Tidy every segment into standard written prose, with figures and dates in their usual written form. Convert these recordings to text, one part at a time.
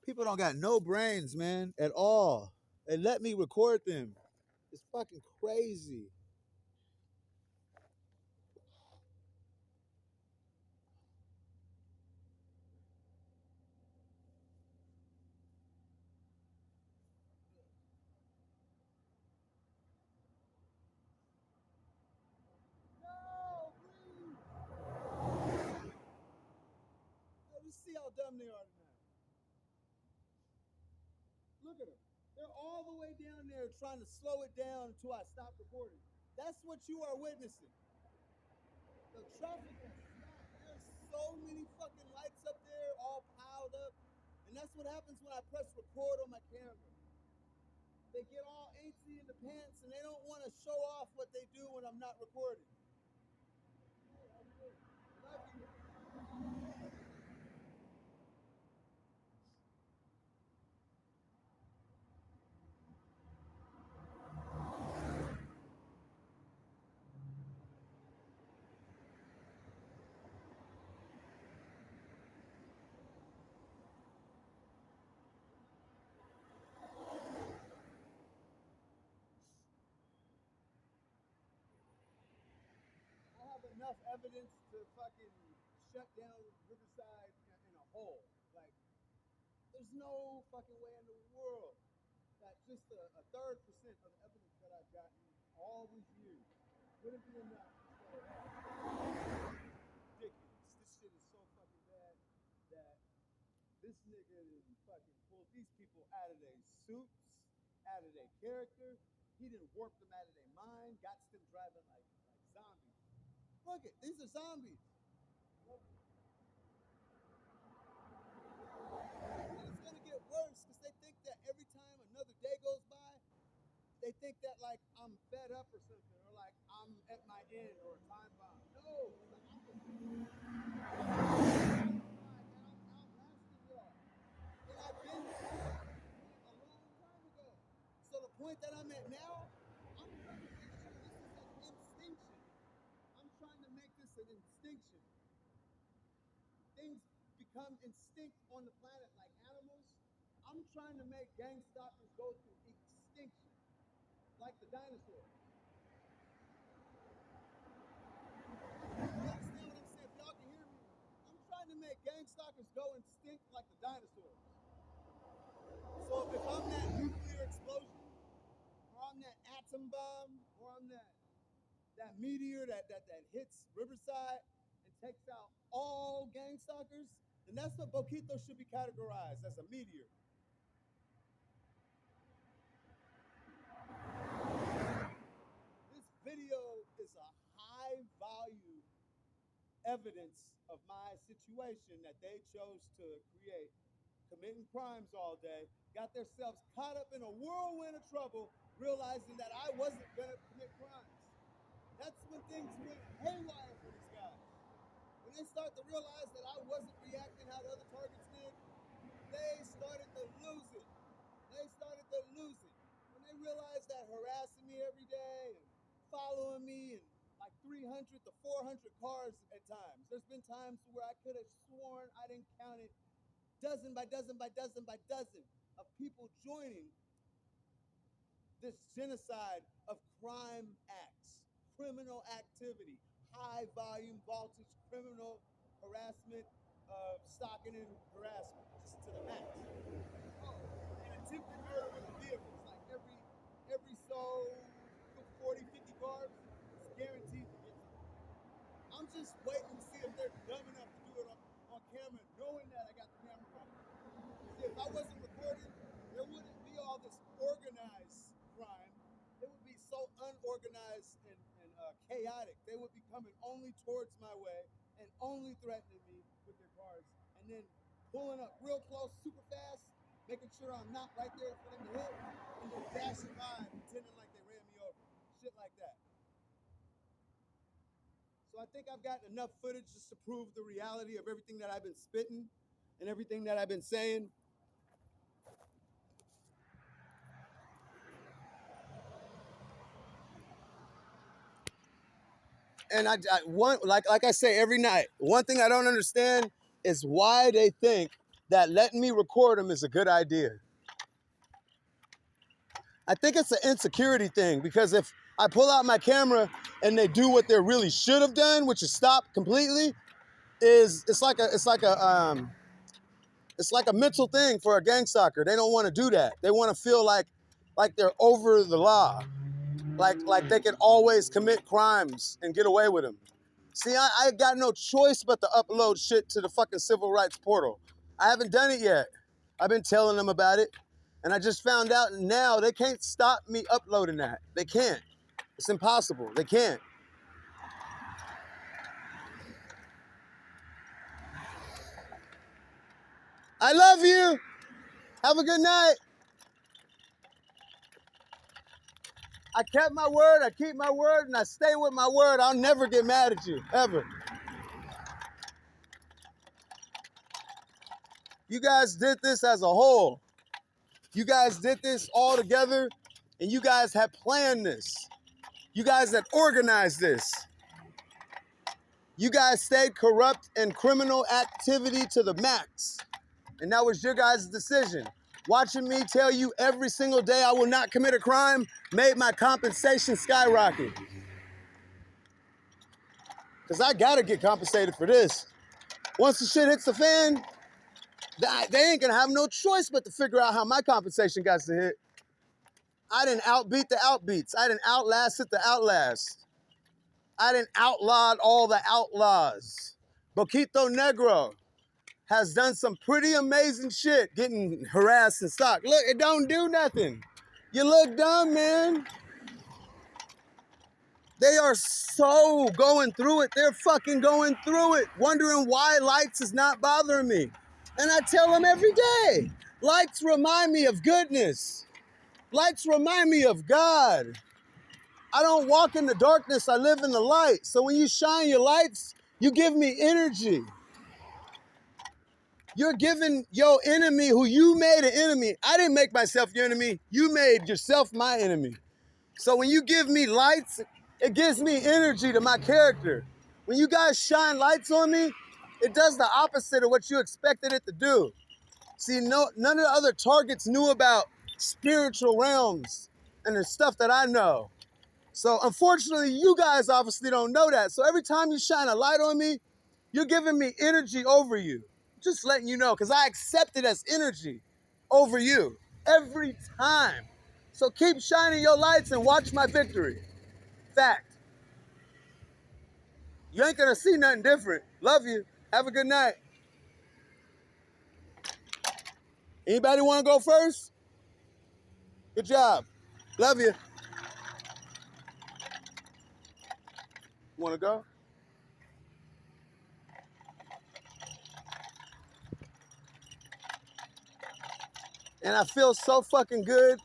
People don't got no brains, man, at all. And let me record them. It's fucking crazy. No, please. Let's see how dumb they are tonight. Look at them. They're all the way down there trying to slow it down until I stop recording. That's what you are witnessing. The traffic has stopped. There's so many fucking lights up there all piled up. And that's what happens when I press record on my camera. They get all antsy in the pants and they don't want to show off what they do when I'm not recording. Love you. I have enough evidence to fucking shut down Riverside in a hole. Like, there's no fucking way in the world that just a third percent of the evidence that I've gotten all these years wouldn't be enough to say, hey, ridiculous. This shit is so fucking bad that this nigga didn't fucking pull these people out of their suits, out of their character. He didn't warp them out of their mind, got them driving like zombies. Look it, these are zombies. And it's gonna get worse because they think that every time another day goes by, they think that like I'm fed up or something, or like I'm at my end or a time bomb. No, it's the opposite. I'm outlasting y'all. And I've been to a long time ago. So the point that I'm at now, I'm trying to make sure this is an instinction. I'm trying to make this an instinction. Things become instinct on the planet like animals. I'm trying to make gang stalkers go through extinction, like the dinosaurs. You understand what I'm saying? If y'all can hear me, I'm trying to make gang stalkers go extinct like the dinosaurs. So if I'm that nuclear explosion, or I'm that atom bomb, or I'm that meteor that hits Riverside and takes out all gang stalkers, then that's what Boquito should be categorized as, a meteor. This video is a high value evidence of my situation that they chose to create, committing crimes all day, got themselves caught up in a whirlwind of trouble, realizing that I wasn't gonna commit crimes. That's when things went haywire for these guys. When they start to realize that I wasn't reacting how the other targets did, they started to lose it. They started to lose it. When they realized that harassing me every day and following me and like 300 to 400 cars at times. There's been times where I could have sworn I didn't count it dozen by dozen by dozen by dozen of people joining this genocide of crime acts, criminal activity, high volume voltage criminal harassment of stalking and harassment, just to the max. Oh, and attempted murder with a vehicle. It's like every so 40, 50 cars, it's guaranteed to get something. I'm just waiting to see if they're dumb enough to do it on camera, knowing that I got the camera running. See, if I wasn't recording, there wouldn't be all this organized crime. It would be so unorganized and chaotic. They would be coming only towards my way and only threatening me with their cars, and then pulling up real close, super fast, making sure I'm not right there for them to hit, and then dashing by, pretending like they ran me over. Shit like that. So I think I've got enough footage just to prove the reality of everything that I've been spitting and everything that I've been saying. And I one like I say every night, one thing I don't understand is why they think that letting me record them is a good idea. I think it's an insecurity thing, because if I pull out my camera and they do what they really should have done, which is stop completely, it's like a mental thing for a gang stalker. They don't want to do that. They want to feel like they're over the law, like they can always commit crimes and get away with them. See, I got no choice but to upload shit to the fucking civil rights portal. I haven't done it yet. I've been telling them about it, and I just found out now they can't stop me uploading that. They can't. It's impossible. They can't. I love you. Have a good night. I kept my word, I keep my word, and I stay with my word. I'll never get mad at you, ever. You guys did this as a whole. You guys did this all together, and you guys had planned this. You guys had organized this. You guys stayed corrupt and criminal activity to the max. And that was your guys' decision. Watching me tell you every single day I will not commit a crime made my compensation skyrocket. Because I gotta get compensated for this. Once the shit hits the fan, they ain't gonna have no choice but to figure out how my compensation got to hit. I didn't outbeat the outbeats. I didn't outlast the outlast. I didn't outlaw all the outlaws. Boquito Negro has done some pretty amazing shit getting harassed and stalked. Look, it don't do nothing. You look dumb, man. They are so going through it. They're fucking going through it, wondering why lights is not bothering me. And I tell them every day, lights remind me of goodness. Lights remind me of God. I don't walk in the darkness, I live in the light. So when you shine your lights, you give me energy. You're giving your enemy, who you made an enemy. I didn't make myself your enemy. You made yourself my enemy. So when you give me lights, it gives me energy to my character. When you guys shine lights on me, it does the opposite of what you expected it to do. See, none of the other targets knew about spiritual realms and the stuff that I know. So unfortunately, you guys obviously don't know that. So every time you shine a light on me, you're giving me energy over you. Just letting you know, because I accept it as energy over you every time. So keep shining your lights and watch my victory. Fact. You ain't gonna see nothing different. Love you. Have a good night. Anybody wanna go first? Good job. Love you. Wanna go? And I feel so fucking good.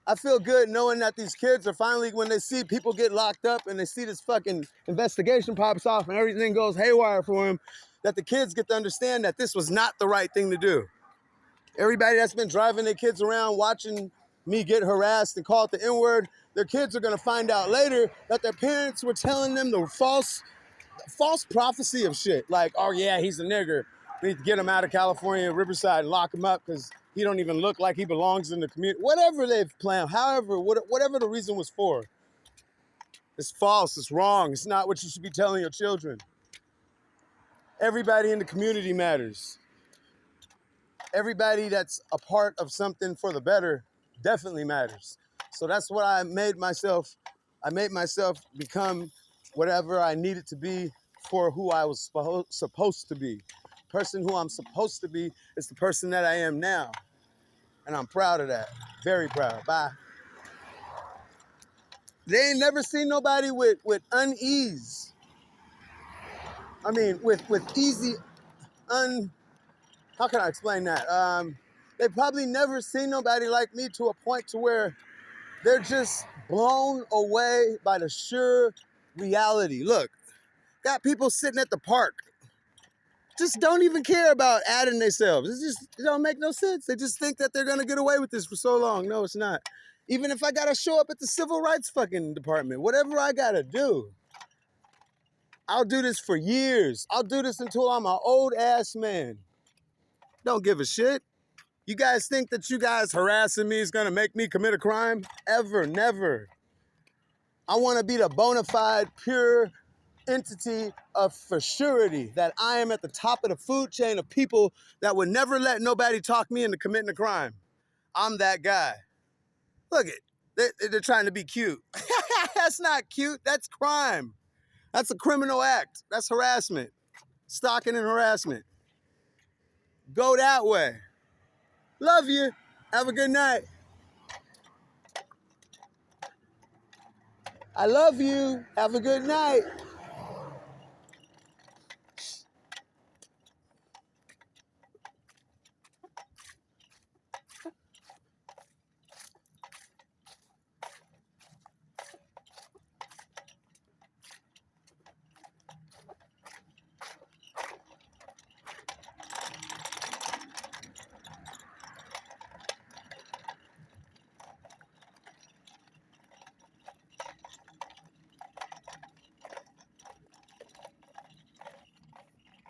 I feel good knowing that these kids are finally, when they see people get locked up and they see this fucking investigation pops off and everything goes haywire for them, that the kids get to understand that this was not the right thing to do. Everybody that's been driving their kids around watching me get harassed and called the N-word, their kids are gonna find out later that their parents were telling them the false prophecy of shit. Like, oh yeah, he's a nigger. We need to get him out of California, Riverside, and lock him up because he don't even look like he belongs in the community. Whatever they've planned, however, whatever the reason was for, it's false, it's wrong, it's not what you should be telling your children. Everybody in the community matters. Everybody that's a part of something for the better definitely matters. So that's what I made myself become whatever I needed to be for who I was supposed to be. The person who I'm supposed to be is the person that I am now. And I'm proud of that. Very proud. Bye. They ain't never seen nobody with unease. I mean, with easy, how can I explain that? They probably never seen nobody like me to a point to where they're just blown away by the sheer reality. Look, got people sitting at the park, just don't even care about adding themselves. It don't make no sense. They just think that they're gonna get away with this for so long. No, it's not. Even if I gotta show up at the civil rights fucking department, whatever I gotta do, I'll do this for years. I'll do this until I'm an old ass man. Don't give a shit. You guys think that you guys harassing me is gonna make me commit a crime? Ever, never. I wanna be the bona fide, pure entity of for surety that I am at the top of the food chain of people that would never let nobody talk me into committing a crime. I'm that guy. Look it, they're trying to be cute. That's not cute, that's crime. That's a criminal act. That's harassment. Stalking and harassment. Go that way. Love you. Have a good night. I love you. Have a good night.